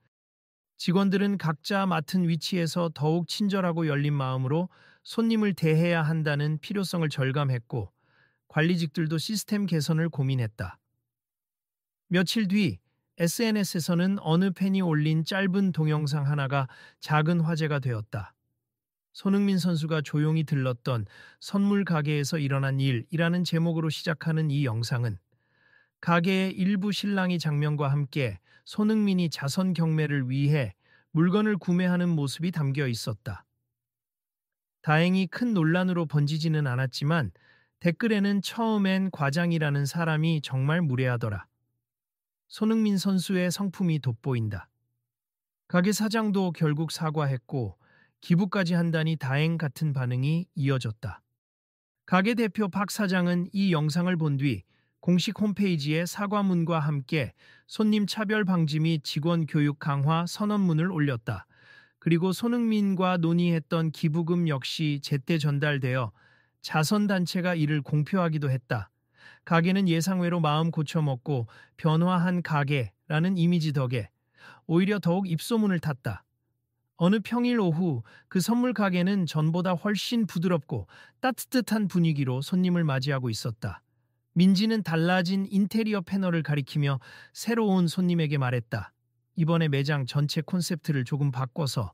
직원들은 각자 맡은 위치에서 더욱 친절하고 열린 마음으로 손님을 대해야 한다는 필요성을 절감했고, 관리직들도 시스템 개선을 고민했다. 며칠 뒤 SNS에서는 어느 팬이 올린 짧은 동영상 하나가 작은 화제가 되었다. 손흥민 선수가 조용히 들렀던 선물 가게에서 일어난 일이라는 제목으로 시작하는 이 영상은 가게의 일부 신랑이 장면과 함께 손흥민이 자선 경매를 위해 물건을 구매하는 모습이 담겨 있었다. 다행히 큰 논란으로 번지지는 않았지만 댓글에는 처음엔 과장이라는 사람이 정말 무례하더라. 손흥민 선수의 성품이 돋보인다. 가게 사장도 결국 사과했고 기부까지 한다니 다행 같은 반응이 이어졌다. 가게 대표 박 사장은 이 영상을 본 뒤 공식 홈페이지에 사과문과 함께 손님 차별 방지 및 직원 교육 강화 선언문을 올렸다. 그리고 손흥민과 논의했던 기부금 역시 제때 전달되어 자선단체가 이를 공표하기도 했다. 가게는 예상외로 마음 고쳐먹고 변화한 가게라는 이미지 덕에 오히려 더욱 입소문을 탔다. 어느 평일 오후 그 선물 가게는 전보다 훨씬 부드럽고 따뜻한 분위기로 손님을 맞이하고 있었다. 민지는 달라진 인테리어 패널을 가리키며 새로운 손님에게 말했다. 이번에 매장 전체 콘셉트를 조금 바꿔서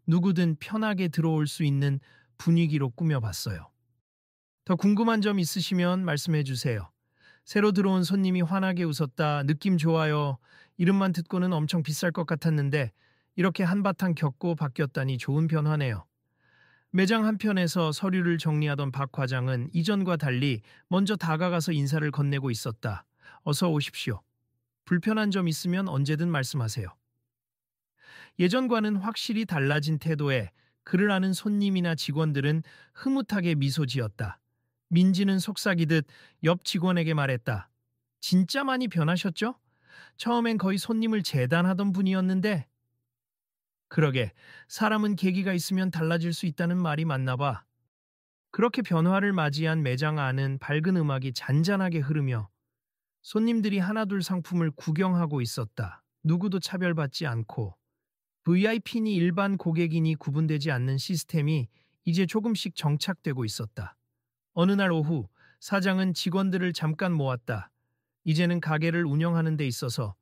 누구든 편하게 들어올 수 있는 분위기로 꾸며봤어요. 더 궁금한 점 있으시면 말씀해 주세요. 새로 들어온 손님이 환하게 웃었다. 느낌 좋아요. 이름만 듣고는 엄청 비쌀 것 같았는데 이렇게 한바탕 겪고 바뀌었다니 좋은 변화네요. 매장 한편에서 서류를 정리하던 박 과장은 이전과 달리 먼저 다가가서 인사를 건네고 있었다. 어서 오십시오. 불편한 점 있으면 언제든 말씀하세요. 예전과는 확실히 달라진 태도에 그를 아는 손님이나 직원들은 흐뭇하게 미소 지었다. 민지는 속삭이듯 옆 직원에게 말했다. 진짜 많이 변하셨죠? 처음엔 거의 손님을 재단하던 분이었는데. 그러게, 사람은 계기가 있으면 달라질 수 있다는 말이 맞나 봐. 그렇게 변화를 맞이한 매장 안은 밝은 음악이 잔잔하게 흐르며 손님들이 하나둘 상품을 구경하고 있었다. 누구도 차별받지 않고 VIP니 일반 고객이니 구분되지 않는 시스템이 이제 조금씩 정착되고 있었다. 어느 날 오후 사장은 직원들을 잠깐 모았다. 이제는 가게를 운영하는 데 있어서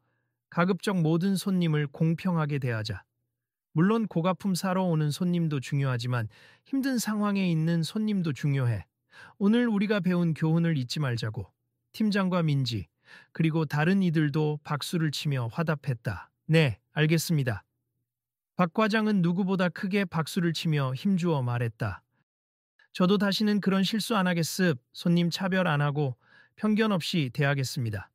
가급적 모든 손님을 공평하게 대하자. 물론 고가품 사러 오는 손님도 중요하지만 힘든 상황에 있는 손님도 중요해. 오늘 우리가 배운 교훈을 잊지 말자고. 팀장과 민지, 그리고 다른 이들도 박수를 치며 화답했다. 네, 알겠습니다. 박 과장은 누구보다 크게 박수를 치며 힘주어 말했다. 저도 다시는 그런 실수 안 하겠습. 손님 차별 안 하고 편견 없이 대하겠습니다.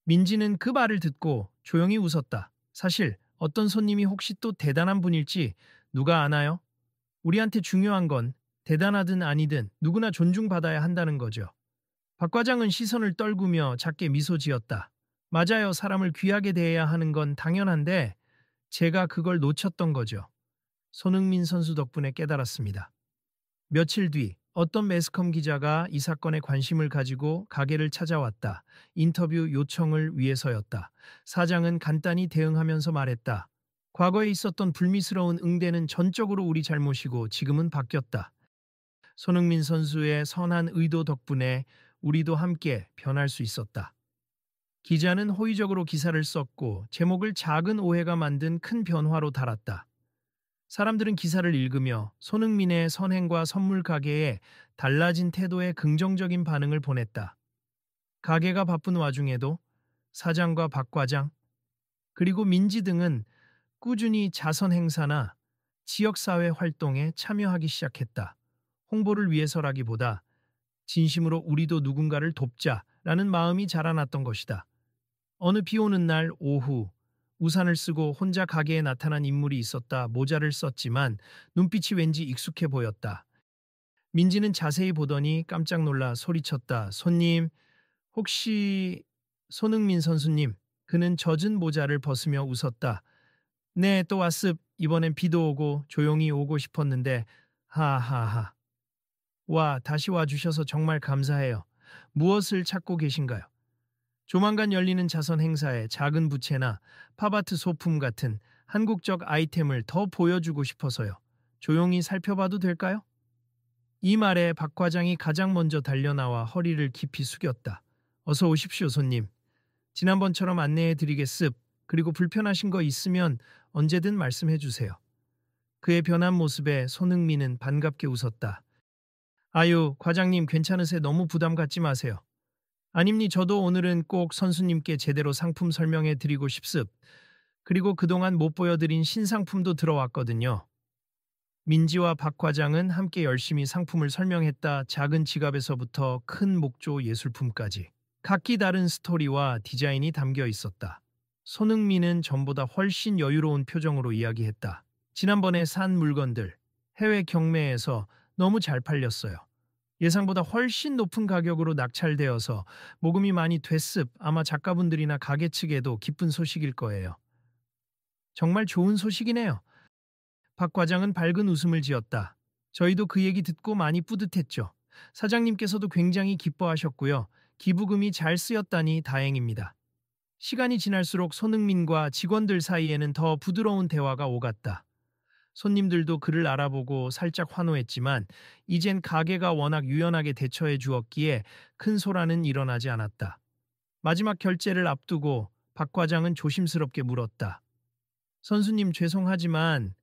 민지는 그 말을 듣고 조용히 웃었다. 사실 어떤 손님이 혹시 또 대단한 분일지 누가 아나요? 우리한테 중요한 건 대단하든 아니든 누구나 존중받아야 한다는 거죠. 박 과장은 시선을 떨구며 작게 미소 지었다. 맞아요. 사람을 귀하게 대해야 하는 건 당연한데 제가 그걸 놓쳤던 거죠. 손흥민 선수 덕분에 깨달았습니다. 며칠 뒤 어떤 매스컴 기자가 이 사건에 관심을 가지고 가게를 찾아왔다. 인터뷰 요청을 위해서였다. 사장은 간단히 대응하면서 말했다. 과거에 있었던 불미스러운 응대는 전적으로 우리 잘못이고 지금은 바뀌었다. 손흥민 선수의 선한 의도 덕분에 우리도 함께 변할 수 있었다. 기자는 호의적으로 기사를 썼고 제목을 작은 오해가 만든 큰 변화로 달았다. 사람들은 기사를 읽으며 손흥민의 선행과 선물 가게에 달라진 태도에 긍정적인 반응을 보냈다. 가게가 바쁜 와중에도 사장과 박 과장, 그리고 민지 등은 꾸준히 자선 행사나 지역사회 활동에 참여하기 시작했다. 홍보를 위해서라기보다 진심으로 우리도 누군가를 돕자라는 마음이 자라났던 것이다. 어느 비 오는 날 오후 우산을 쓰고 혼자 가게에 나타난 인물이 있었다. 모자를 썼지만 눈빛이 왠지 익숙해 보였다. 민지는 자세히 보더니 깜짝 놀라 소리쳤다. 손님, 혹시 손흥민 선수님? 그는 젖은 모자를 벗으며 웃었다. 네, 또 왔습. 이번엔 비도 오고 조용히 오고 싶었는데 하하하. 와, 다시 와주셔서 정말 감사해요. 무엇을 찾고 계신가요? 조만간 열리는 자선 행사에 작은 부채나 팝아트 소품 같은 한국적 아이템을 더 보여주고 싶어서요. 조용히 살펴봐도 될까요? 이 말에 박 과장이 가장 먼저 달려나와 허리를 깊이 숙였다. 어서 오십시오, 손님. 지난번처럼 안내해 드리겠습. 그리고 불편하신 거 있으면 언제든 말씀해 주세요. 그의 변한 모습에 손흥민은 반갑게 웃었다. 아유, 과장님 괜찮으세요? 너무 부담 갖지 마세요. 아닙니, 저도 오늘은 꼭 선수님께 제대로 상품 설명해 드리고 싶습. 그리고 그동안 못 보여드린 신상품도 들어왔거든요. 민지와 박 과장은 함께 열심히 상품을 설명했다. 작은 지갑에서부터 큰 목조 예술품까지. 각기 다른 스토리와 디자인이 담겨 있었다. 손흥민은 전보다 훨씬 여유로운 표정으로 이야기했다. 지난번에 산 물건들, 해외 경매에서 너무 잘 팔렸어요. 예상보다 훨씬 높은 가격으로 낙찰되어서 모금이 많이 됐습. 아마 작가분들이나 가게 측에도 기쁜 소식일 거예요. 정말 좋은 소식이네요. 박 과장은 밝은 웃음을 지었다. 저희도 그 얘기 듣고 많이 뿌듯했죠. 사장님께서도 굉장히 기뻐하셨고요. 기부금이 잘 쓰였다니 다행입니다. 시간이 지날수록 손흥민과 직원들 사이에는 더 부드러운 대화가 오갔다. 손님들도 그를 알아보고 살짝 환호했지만 이젠 가게가 워낙 유연하게 대처해 주었기에 큰 소란은 일어나지 않았다. 마지막 결제를 앞두고 박 과장은 조심스럽게 물었다. 선수님, 죄송하지만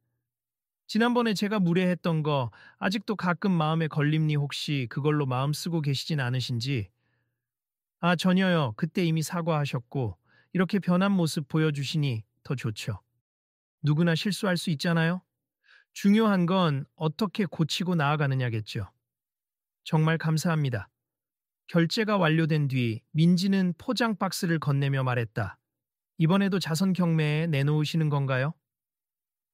지난번에 제가 무례했던 거 아직도 가끔 마음에 걸림니? 혹시 그걸로 마음 쓰고 계시진 않으신지? 아, 전혀요. 그때 이미 사과하셨고 이렇게 변한 모습 보여주시니 더 좋죠. 누구나 실수할 수 있잖아요. 중요한 건 어떻게 고치고 나아가느냐겠죠. 정말 감사합니다. 결제가 완료된 뒤 민지는 포장 박스를 건네며 말했다. 이번에도 자선 경매에 내놓으시는 건가요?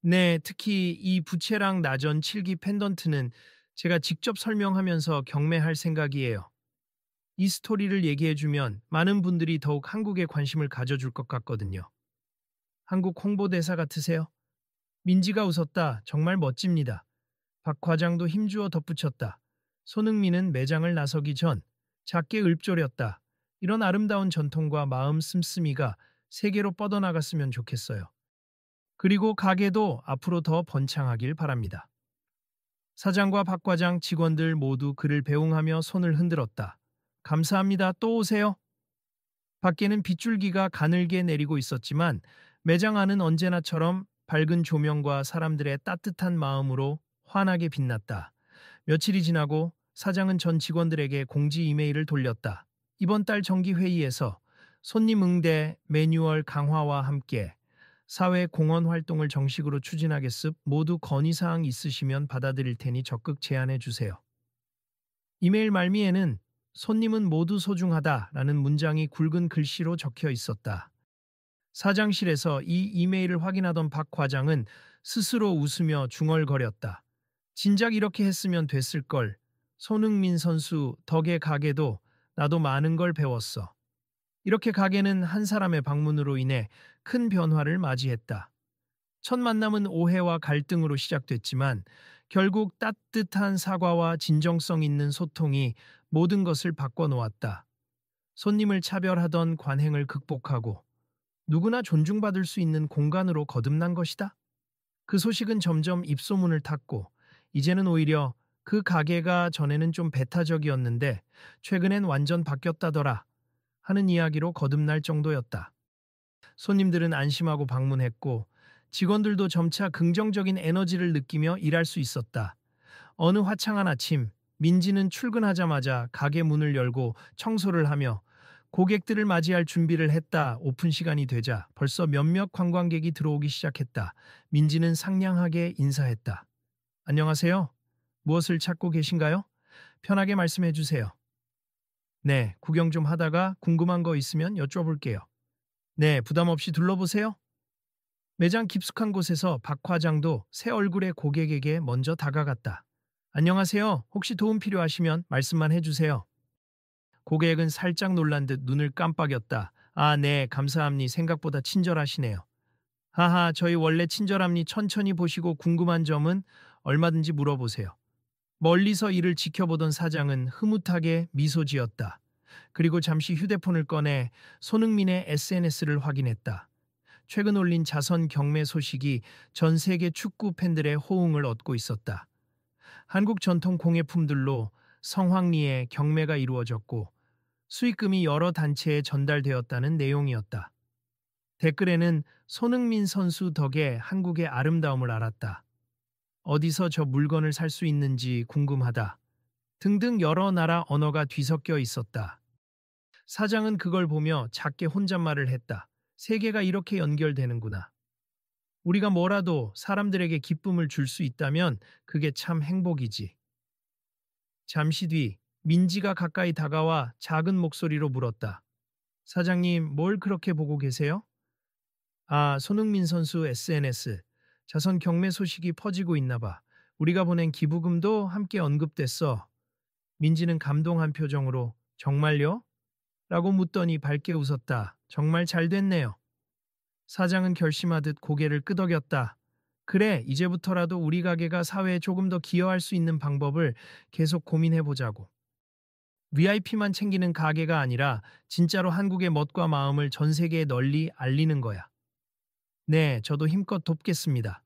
네, 특히 이 부채랑 나전 칠기 펜던트는 제가 직접 설명하면서 경매할 생각이에요. 이 스토리를 얘기해주면 많은 분들이 더욱 한국에 관심을 가져줄 것 같거든요. 한국 홍보대사 같으세요? 민지가 웃었다. 정말 멋집니다. 박 과장도 힘주어 덧붙였다. 손흥민은 매장을 나서기 전 작게 읊조렸다. 이런 아름다운 전통과 마음 씀씀이가 세계로 뻗어나갔으면 좋겠어요. 그리고 가게도 앞으로 더 번창하길 바랍니다. 사장과 박 과장 직원들 모두 그를 배웅하며 손을 흔들었다. 감사합니다. 또 오세요. 밖에는 빗줄기가 가늘게 내리고 있었지만 매장 안은 언제나처럼 밝은 조명과 사람들의 따뜻한 마음으로 환하게 빛났다. 며칠이 지나고 사장은 전 직원들에게 공지 이메일을 돌렸다. 이번 달 정기회의에서 손님 응대 매뉴얼 강화와 함께 사회 공헌 활동을 정식으로 추진하겠습. 모두 건의사항 있으시면 받아들일 테니 적극 제안해 주세요. 이메일 말미에는 손님은 모두 소중하다라는 문장이 굵은 글씨로 적혀 있었다. 사장실에서 이 이메일을 확인하던 박 과장은 스스로 웃으며 중얼거렸다. 진작 이렇게 했으면 됐을 걸. 손흥민 선수 덕에 가게도 나도 많은 걸 배웠어. 이렇게 가게는 한 사람의 방문으로 인해 큰 변화를 맞이했다. 첫 만남은 오해와 갈등으로 시작됐지만 결국 따뜻한 사과와 진정성 있는 소통이 모든 것을 바꿔놓았다. 손님을 차별하던 관행을 극복하고 누구나 존중받을 수 있는 공간으로 거듭난 것이다. 그 소식은 점점 입소문을 탔고 이제는 오히려 그 가게가 전에는 좀 배타적이었는데 최근엔 완전 바뀌었다더라 하는 이야기로 거듭날 정도였다. 손님들은 안심하고 방문했고 직원들도 점차 긍정적인 에너지를 느끼며 일할 수 있었다. 어느 화창한 아침 민지는 출근하자마자 가게 문을 열고 청소를 하며 고객들을 맞이할 준비를 했다. 오픈 시간이 되자 벌써 몇몇 관광객이 들어오기 시작했다. 민지는 상냥하게 인사했다. 안녕하세요. 무엇을 찾고 계신가요? 편하게 말씀해 주세요. 네, 구경 좀 하다가 궁금한 거 있으면 여쭤볼게요. 네, 부담 없이 둘러보세요. 매장 깊숙한 곳에서 박 과장도 새 얼굴의 고객에게 먼저 다가갔다. 안녕하세요. 혹시 도움 필요하시면 말씀만 해주세요. 고객은 살짝 놀란 듯 눈을 깜빡였다. 아, 네, 감사합니다. 생각보다 친절하시네요. 하하, 저희 원래 친절함니 천천히 보시고 궁금한 점은 얼마든지 물어보세요. 멀리서 이를 지켜보던 사장은 흐뭇하게 미소 지었다. 그리고 잠시 휴대폰을 꺼내 손흥민의 SNS를 확인했다. 최근 올린 자선 경매 소식이 전 세계 축구 팬들의 호응을 얻고 있었다. 한국 전통 공예품들로 성황리에 경매가 이루어졌고 수익금이 여러 단체에 전달되었다는 내용이었다. 댓글에는 손흥민 선수 덕에 한국의 아름다움을 알았다. 어디서 저 물건을 살 수 있는지 궁금하다. 등등 여러 나라 언어가 뒤섞여 있었다. 사장은 그걸 보며 작게 혼잣말을 했다. 세계가 이렇게 연결되는구나. 우리가 뭐라도 사람들에게 기쁨을 줄 수 있다면 그게 참 행복이지. 잠시 뒤 민지가 가까이 다가와 작은 목소리로 물었다. 사장님, 뭘 그렇게 보고 계세요? 아, 손흥민 선수 SNS. 자선 경매 소식이 퍼지고 있나 봐. 우리가 보낸 기부금도 함께 언급됐어. 민지는 감동한 표정으로 정말요? 라고 묻더니 밝게 웃었다. 정말 잘 됐네요. 사장은 결심하듯 고개를 끄덕였다. 그래, 이제부터라도 우리 가게가 사회에 조금 더 기여할 수 있는 방법을 계속 고민해 보자고. VIP만 챙기는 가게가 아니라 진짜로 한국의 멋과 마음을 전 세계에 널리 알리는 거야. 네, 저도 힘껏 돕겠습니다.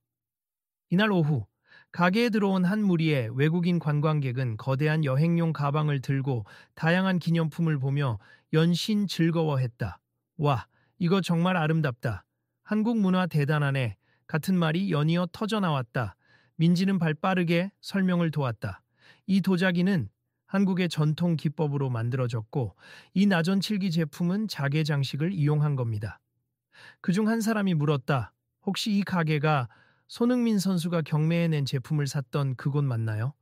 이날 오후, 가게에 들어온 한 무리의 외국인 관광객은 거대한 여행용 가방을 들고 다양한 기념품을 보며 연신 즐거워했다. 와, 이거 정말 아름답다. 한국 문화 대단하네. 같은 말이 연이어 터져나왔다. 민지는 발 빠르게 설명을 도왔다. 이 도자기는 한국의 전통 기법으로 만들어졌고 이 나전칠기 제품은 자개 장식을 이용한 겁니다. 그중 한 사람이 물었다. 혹시 이 가게가 손흥민 선수가 경매에 낸 제품을 샀던 그곳 맞나요?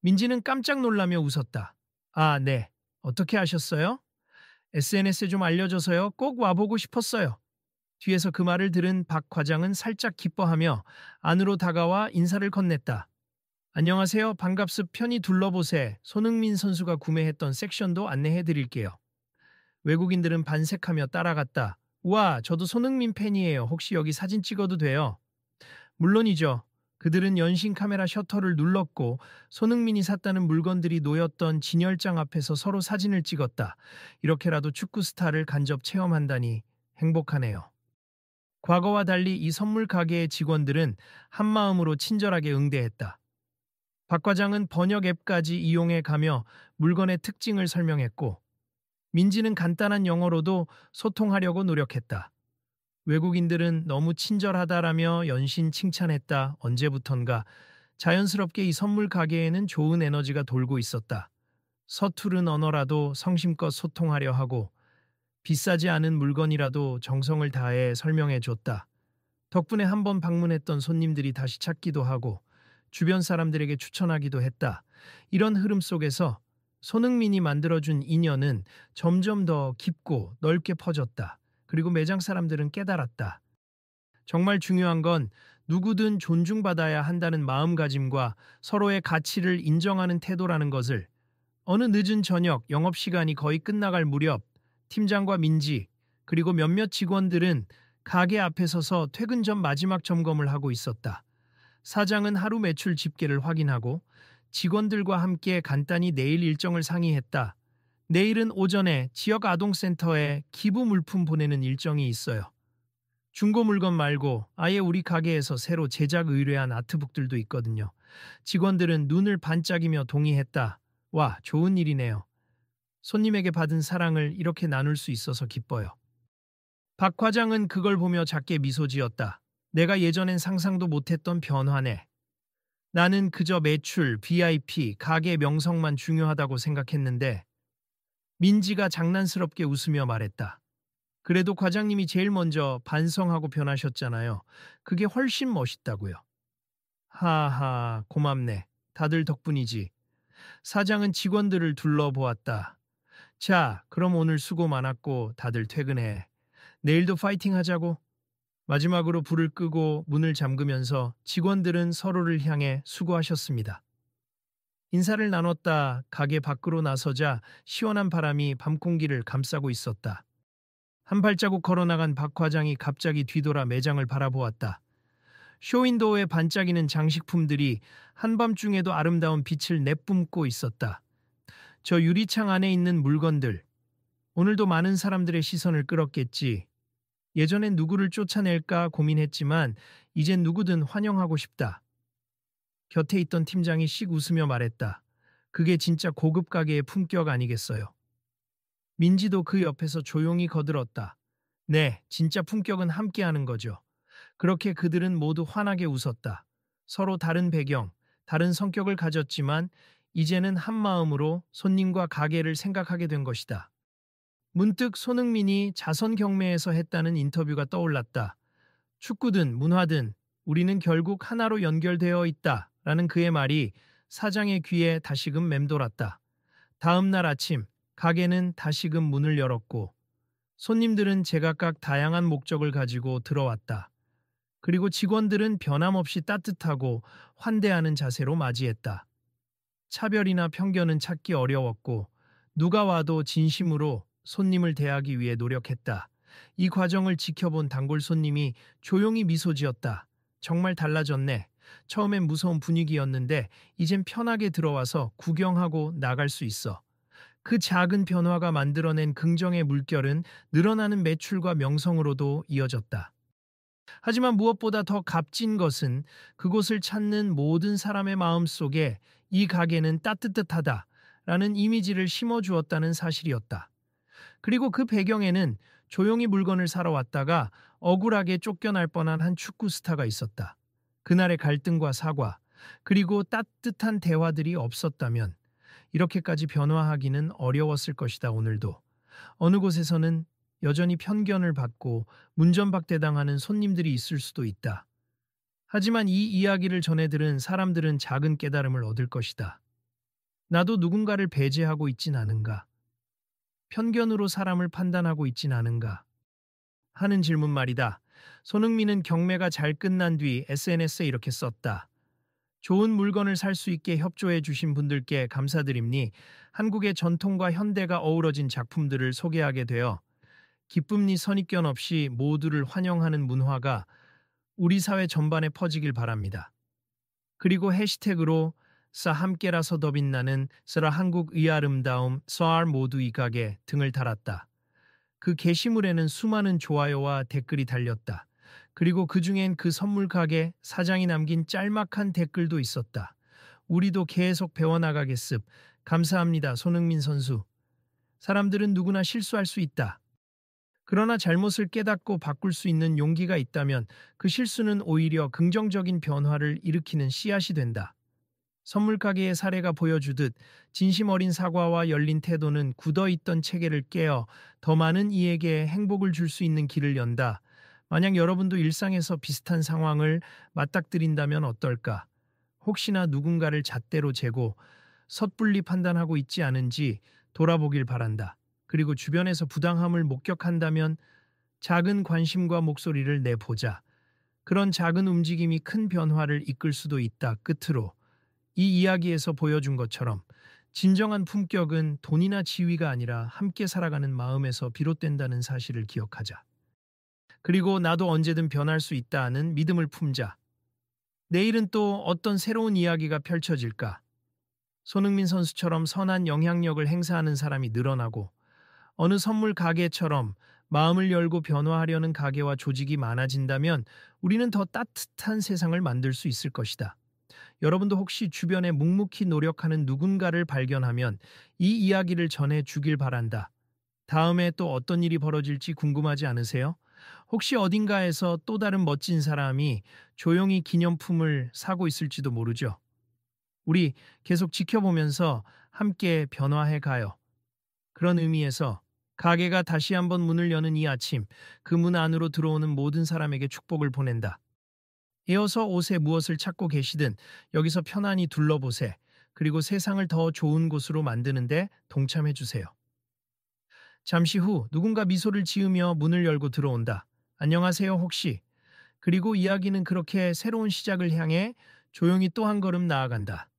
민지는 깜짝 놀라며 웃었다. 아, 네. 어떻게 아셨어요? SNS에 좀 알려줘서요. 꼭 와보고 싶었어요. 뒤에서 그 말을 들은 박 과장은 살짝 기뻐하며 안으로 다가와 인사를 건넸다. 안녕하세요. 반갑습 편히 둘러보세. 손흥민 선수가 구매했던 섹션도 안내해 드릴게요. 외국인들은 반색하며 따라갔다. 우와, 저도 손흥민 팬이에요. 혹시 여기 사진 찍어도 돼요? 물론이죠. 그들은 연신 카메라 셔터를 눌렀고 손흥민이 샀다는 물건들이 놓였던 진열장 앞에서 서로 사진을 찍었다. 이렇게라도 축구 스타를 간접 체험한다니 행복하네요. 과거와 달리 이 선물 가게의 직원들은 한마음으로 친절하게 응대했다. 박 과장은 번역 앱까지 이용해 가며 물건의 특징을 설명했고 민지는 간단한 영어로도 소통하려고 노력했다. 외국인들은 너무 친절하다라며 연신 칭찬했다. 언제부턴가 자연스럽게 이 선물 가게에는 좋은 에너지가 돌고 있었다. 서투른 언어라도 성심껏 소통하려 하고 비싸지 않은 물건이라도 정성을 다해 설명해 줬다. 덕분에 한 번 방문했던 손님들이 다시 찾기도 하고 주변 사람들에게 추천하기도 했다. 이런 흐름 속에서 손흥민이 만들어준 인연은 점점 더 깊고 넓게 퍼졌다. 그리고 매장 사람들은 깨달았다. 정말 중요한 건 누구든 존중받아야 한다는 마음가짐과 서로의 가치를 인정하는 태도라는 것을 어느 늦은 저녁 영업시간이 거의 끝나갈 무렵 팀장과 민지 그리고 몇몇 직원들은 가게 앞에 서서 퇴근 전 마지막 점검을 하고 있었다. 사장은 하루 매출 집계를 확인하고 직원들과 함께 간단히 내일 일정을 상의했다. 내일은 오전에 지역 아동센터에 기부 물품 보내는 일정이 있어요. 중고 물건 말고 아예 우리 가게에서 새로 제작 의뢰한 아트북들도 있거든요. 직원들은 눈을 반짝이며 동의했다. 와, 좋은 일이네요. 손님에게 받은 사랑을 이렇게 나눌 수 있어서 기뻐요. 박 과장은 그걸 보며 작게 미소 지었다. 내가 예전엔 상상도 못했던 변화네. 나는 그저 매출, VIP, 가게 명성만 중요하다고 생각했는데 민지가 장난스럽게 웃으며 말했다. 그래도 과장님이 제일 먼저 반성하고 변하셨잖아요. 그게 훨씬 멋있다고요. 하하, 고맙네. 다들 덕분이지. 사장은 직원들을 둘러보았다. 자, 그럼 오늘 수고 많았고 다들 퇴근해. 내일도 파이팅 하자고. 마지막으로 불을 끄고 문을 잠그면서 직원들은 서로를 향해 수고하셨습니다. 인사를 나눴다 가게 밖으로 나서자 시원한 바람이 밤 공기를 감싸고 있었다. 한 발자국 걸어나간 박 과장이 갑자기 뒤돌아 매장을 바라보았다. 쇼윈도우에 반짝이는 장식품들이 한밤중에도 아름다운 빛을 내뿜고 있었다. 저 유리창 안에 있는 물건들, 오늘도 많은 사람들의 시선을 끌었겠지. 예전엔 누구를 쫓아낼까 고민했지만 이젠 누구든 환영하고 싶다. 곁에 있던 팀장이 씩 웃으며 말했다. 그게 진짜 고급 가게의 품격 아니겠어요. 민지도 그 옆에서 조용히 거들었다. 네, 진짜 품격은 함께하는 거죠. 그렇게 그들은 모두 환하게 웃었다. 서로 다른 배경, 다른 성격을 가졌지만 이제는 한 마음으로 손님과 가게를 생각하게 된 것이다. 문득 손흥민이 자선 경매에서 했다는 인터뷰가 떠올랐다. 축구든 문화든 우리는 결국 하나로 연결되어 있다. 라는 그의 말이 사장의 귀에 다시금 맴돌았다. 다음 날 아침 가게는 다시금 문을 열었고 손님들은 제각각 다양한 목적을 가지고 들어왔다. 그리고 직원들은 변함없이 따뜻하고 환대하는 자세로 맞이했다. 차별이나 편견은 찾기 어려웠고 누가 와도 진심으로 손님을 대하기 위해 노력했다. 이 과정을 지켜본 단골 손님이 조용히 미소 지었다. 정말 달라졌네. 처음엔 무서운 분위기였는데 이젠 편하게 들어와서 구경하고 나갈 수 있어. 그 작은 변화가 만들어낸 긍정의 물결은 늘어나는 매출과 명성으로도 이어졌다. 하지만 무엇보다 더 값진 것은 그곳을 찾는 모든 사람의 마음 속에 이 가게는 따뜻하다라는 이미지를 심어주었다는 사실이었다. 그리고 그 배경에는 조용히 물건을 사러 왔다가 억울하게 쫓겨날 뻔한 한 축구 스타가 있었다. 그날의 갈등과 사과, 그리고 따뜻한 대화들이 없었다면 이렇게까지 변화하기는 어려웠을 것이다. 오늘도 어느 곳에서는 여전히 편견을 받고 문전박대당하는 손님들이 있을 수도 있다. 하지만 이 이야기를 전해 들은 사람들은 작은 깨달음을 얻을 것이다. 나도 누군가를 배제하고 있진 않은가? 편견으로 사람을 판단하고 있진 않은가? 하는 질문 말이다. 손흥민은 경매가 잘 끝난 뒤 SNS에 이렇게 썼다. 좋은 물건을 살 수 있게 협조해 주신 분들께 감사드립니. 한국의 전통과 현대가 어우러진 작품들을 소개하게 되어 기쁨니 선입견 없이 모두를 환영하는 문화가 우리 사회 전반에 퍼지길 바랍니다. 그리고 해시태그로 사 함께라서 더 빛나는 쓰라 한국의 아름다움 쏘알 모두 이 가게 등을 달았다. 그 게시물에는 수많은 좋아요와 댓글이 달렸다. 그리고 그중엔 그 선물 가게 사장이 남긴 짤막한 댓글도 있었다. 우리도 계속 배워나가겠습. 감사합니다. 손흥민 선수. 사람들은 누구나 실수할 수 있다. 그러나 잘못을 깨닫고 바꿀 수 있는 용기가 있다면 그 실수는 오히려 긍정적인 변화를 일으키는 씨앗이 된다. 선물 가게의 사례가 보여주듯 진심 어린 사과와 열린 태도는 굳어있던 체계를 깨어 더 많은 이에게 행복을 줄 수 있는 길을 연다. 만약 여러분도 일상에서 비슷한 상황을 맞닥뜨린다면 어떨까? 혹시나 누군가를 잣대로 재고 섣불리 판단하고 있지 않은지 돌아보길 바란다. 그리고 주변에서 부당함을 목격한다면 작은 관심과 목소리를 내보자. 그런 작은 움직임이 큰 변화를 이끌 수도 있다. 끝으로 이 이야기에서 보여준 것처럼 진정한 품격은 돈이나 지위가 아니라 함께 살아가는 마음에서 비롯된다는 사실을 기억하자. 그리고 나도 언제든 변할 수 있다는 믿음을 품자. 내일은 또 어떤 새로운 이야기가 펼쳐질까? 손흥민 선수처럼 선한 영향력을 행사하는 사람이 늘어나고 어느 선물 가게처럼 마음을 열고 변화하려는 가게와 조직이 많아진다면 우리는 더 따뜻한 세상을 만들 수 있을 것이다. 여러분도 혹시 주변에 묵묵히 노력하는 누군가를 발견하면 이 이야기를 전해 주길 바란다. 다음에 또 어떤 일이 벌어질지 궁금하지 않으세요? 혹시 어딘가에서 또 다른 멋진 사람이 조용히 기념품을 사고 있을지도 모르죠. 우리 계속 지켜보면서 함께 변화해 가요. 그런 의미에서 가게가 다시 한번 문을 여는 이 아침, 그 문 안으로 들어오는 모든 사람에게 축복을 보낸다. 이어서 옷에 무엇을 찾고 계시든 여기서 편안히 둘러보세. 그리고 세상을 더 좋은 곳으로 만드는데 동참해 주세요. 잠시 후 누군가 미소를 지으며 문을 열고 들어온다. 안녕하세요 혹시. 그리고 이야기는 그렇게 새로운 시작을 향해 조용히 또 한 걸음 나아간다.